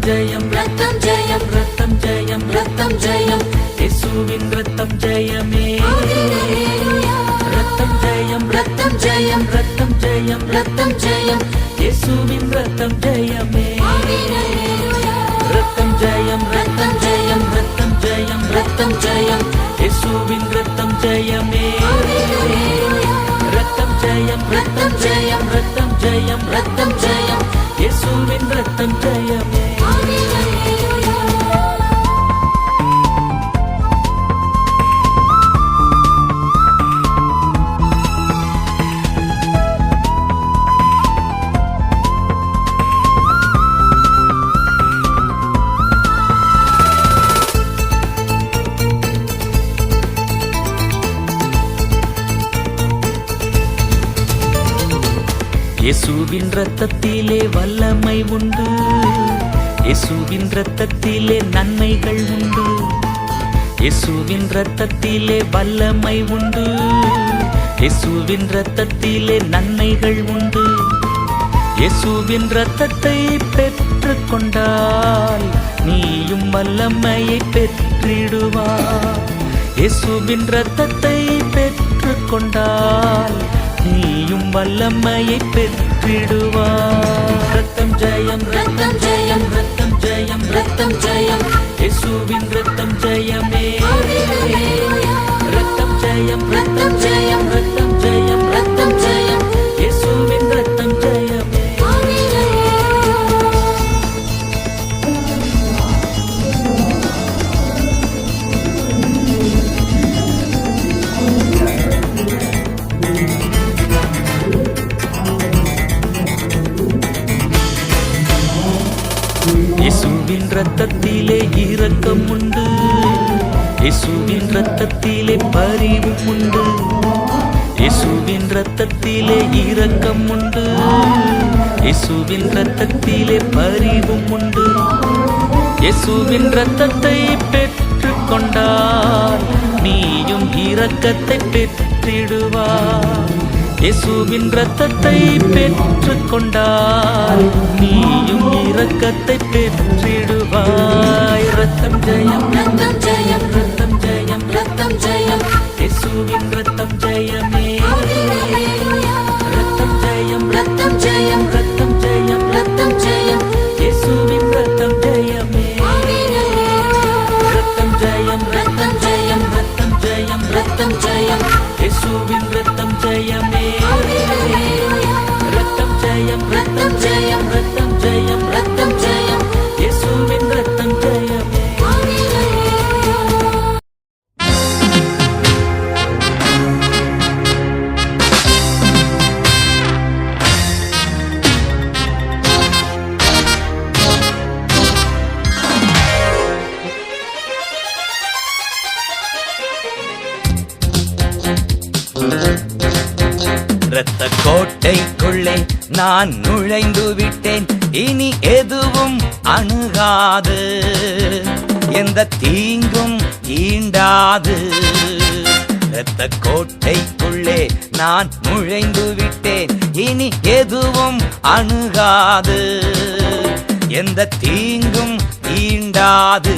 ஜெயம் ரத்தம் ஜெயம் ரத்தம் ஜெயம் ரத்தம் ஜெயம் இயேசுவின் ரத்தம் ஜெயமே ரத்தம் ஜெயம் ரத்தம் ஜெயம் ரத்தம் ஜெயம் ரத்தம் ஜெயம் இயேசுவின் ரத்தம் ஜெயமே ரத்தம் ஜெயம் ரத்தம் ஜெயம் ரத்தம் ஜெயம் ரத்தம் ஜெயம் இயேசுவின் ரத்தம் ஜெயமே ரத்தம் ஜெயம் ரத்தம் ஜெயம் ரத்தம் ஜெயம் ரத்தம் ஜெயம் இயேசுவின் ரத்தம் ஜெயமே இயேசுவின் ரத்தத்திலே வல்லமை உண்டு இயேசுவின் ரத்தத்திலே நன்மைகள் உண்டு இயேசுவின் ரத்தத்திலே வல்லமை உண்டு இயேசுவின் ரத்தத்திலே நன்மைகள் உண்டு இயேசுவின் ரத்தத்தை பெற்றுக் கொண்டால் நீயும் வல்லமையை பெற்றிடுவாய் இயேசுவின் ரத்தத்தை பெற்றுக் கொண்டால் நீயும் வல்லமையை பெற்றிடுவாய் ரத்தம் ஜெயம் ரத்தம் ஜெயம் ரத்தம் ஜெயம் ரத்தம் ஜெயம் இயேசுவின் ரத்தம் ஜெயமே ரத்தம் ஜெயம் ரத்தம் ஜெயம் ரத்தம் ஜெயம் ரத்தம் ஜெயம் இயேசுவின் ரத்தம் ஜெயமே இயேசுவின் ரத்தத்திலே இரக்கம் உண்டு இயேசுவின் ரத்தத்திலே பரிவும் உண்டு இயேசுவின் ரத்தத்திலே இரக்கம் உண்டு இயேசுவின் ரத்தத்திலே பரிவும் உண்டு இயேசுவின் ரத்தத்தை பெற்றுக் கொண்டால் நீயும் இரக்கத்தை பெற்றிடுவாய் இயேசுவின் ரத்தத்தை பெற்றுக் கொண்டால் நீயும் இரக்கத்தை பெற்றிடுவாய் ரத்தம் ஜெயம் ரத்தம் ஜெயம் ரத்தம் ஜெயம் ரத்தம் ஜெயம் இயேசுவின் ரத்தம் ஜெயமே ரத்தம் ஜெயம் ரத்தம் ஜெயம் ரத்தம் ஜெயம் ரத்தம் ஜெயம் இயேசுவின் ரத்தம் ஜெயமே ரத்தம் ஜெயம் ரத்தம் ஜெயம் ரத்தம் ஜெயம் ரத்தம் ஜெயம் இயேசுவின் ரத்தம் ஜெயமே ரத்தம் ஜெயம் ரத்தம் ஜெயம் ரத்தம் ஜெயம் ரத்தம் ஜெயம் இயேசுவின் ரத்தம் ஜெயமே இரத்த கோட்டைக்குள்ளே நான் நுழைந்து விட்டேன் இனி எதுவும் அணுகாது எந்த தீங்கும் ஈண்டாது இரத்த கோட்டைக்குள்ளே நான் நுழைந்து விட்டேன் இனி எதுவும் அணுகாது எந்த தீங்கும் ஈண்டாது